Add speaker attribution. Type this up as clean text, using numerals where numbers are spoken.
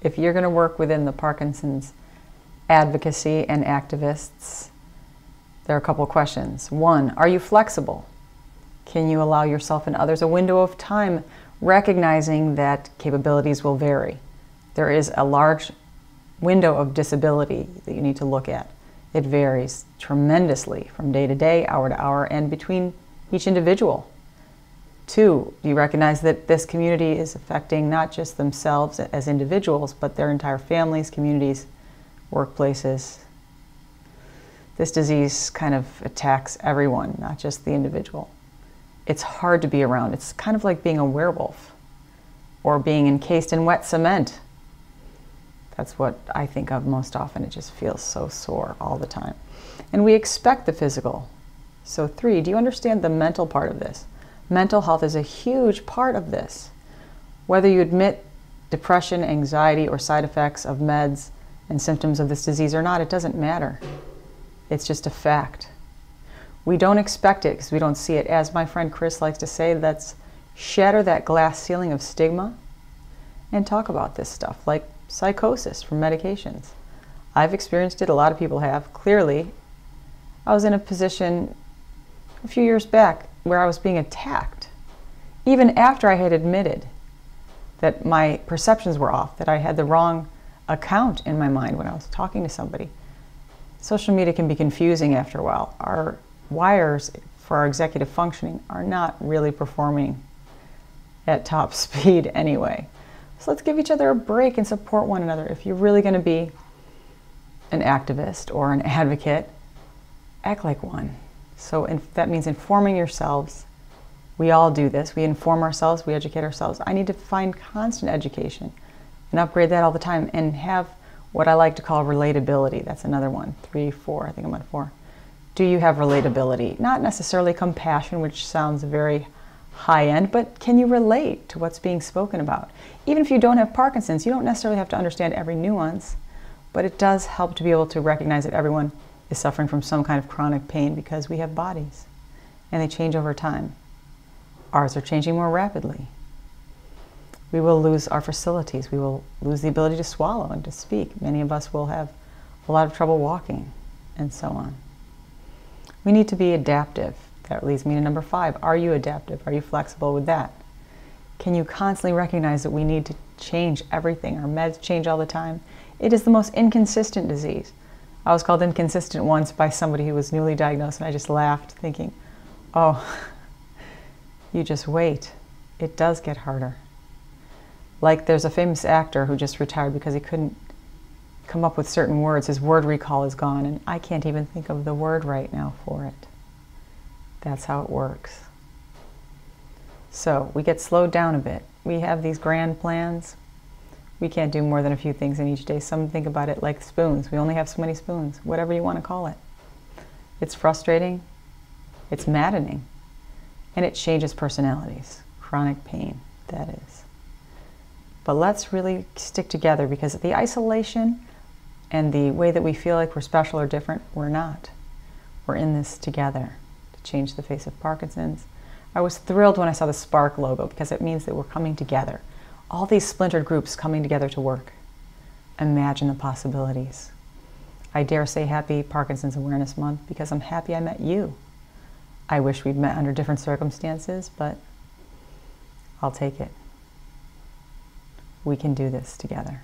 Speaker 1: if you're going to work within the Parkinson's advocacy and activists, there are a couple of questions. One, are you flexible? Can you allow yourself and others a window of time, recognizing that capabilities will vary? There is a large window of disability that you need to look at. It varies tremendously from day to day, hour to hour, and between each individual. Two, do you recognize that this community is affecting not just themselves as individuals, but their entire families, communities, workplaces? This disease kind of attacks everyone, not just the individual. It's hard to be around. It's kind of like being a werewolf or being encased in wet cement. That's what I think of most often. It just feels so sore all the time. And we expect the physical. So three, do you understand the mental part of this? Mental health is a huge part of this. Whether you admit depression, anxiety, or side effects of meds and symptoms of this disease or not, it doesn't matter. It's just a fact. We don't expect it because we don't see it. As my friend Chris likes to say, let's shatter that glass ceiling of stigma and talk about this stuff, like psychosis from medications. I've experienced it, a lot of people have. Clearly, I was in a position a few years back where I was being attacked, even after I had admitted that my perceptions were off, that I had the wrong account in my mind when I was talking to somebody. Social media can be confusing after a while. Our wires for our executive functioning are not really performing at top speed anyway. So let's give each other a break and support one another. If you're really going to be an activist or an advocate, act like one. So that means informing yourselves. We all do this. We inform ourselves, we educate ourselves. I need to find constant education and upgrade that all the time and have what I like to call relatability. That's another one. 3, 4, I think I'm on 4. Do you have relatability? Not necessarily compassion, which sounds very high-end, but can you relate to what's being spoken about? Even if you don't have Parkinson's, you don't necessarily have to understand every nuance, but it does help to be able to recognize that everyone is suffering from some kind of chronic pain because we have bodies, and they change over time. Ours are changing more rapidly. We will lose our facilities. We will lose the ability to swallow and to speak. Many of us will have a lot of trouble walking, and so on. We need to be adaptive. That leads me to number 5. Are you adaptive? Are you flexible with that? Can you constantly recognize that we need to change everything? Our meds change all the time. It is the most inconsistent disease. I was called inconsistent once by somebody who was newly diagnosed, and I just laughed, thinking, oh, you just wait. It does get harder. Like there's a famous actor who just retired because he couldn't come up with certain words. His word recall is gone, and I can't even think of the word right now for it. That's how it works. So we get slowed down a bit. We have these grand plans. We can't do more than a few things in each day. Some think about it like spoons. We only have so many spoons, whatever you want to call it. It's frustrating. It's maddening. And it changes personalities. Chronic pain, that is. But let's really stick together, because the isolation and the way that we feel like we're special or different, we're not. We're in this together to change the face of Parkinson's. I was thrilled when I saw the Spark logo, because it means that we're coming together. All these splintered groups coming together to work. Imagine the possibilities. I dare say happy Parkinson's Awareness Month, because I'm happy I met you. I wish we'd met under different circumstances, but I'll take it. We can do this together.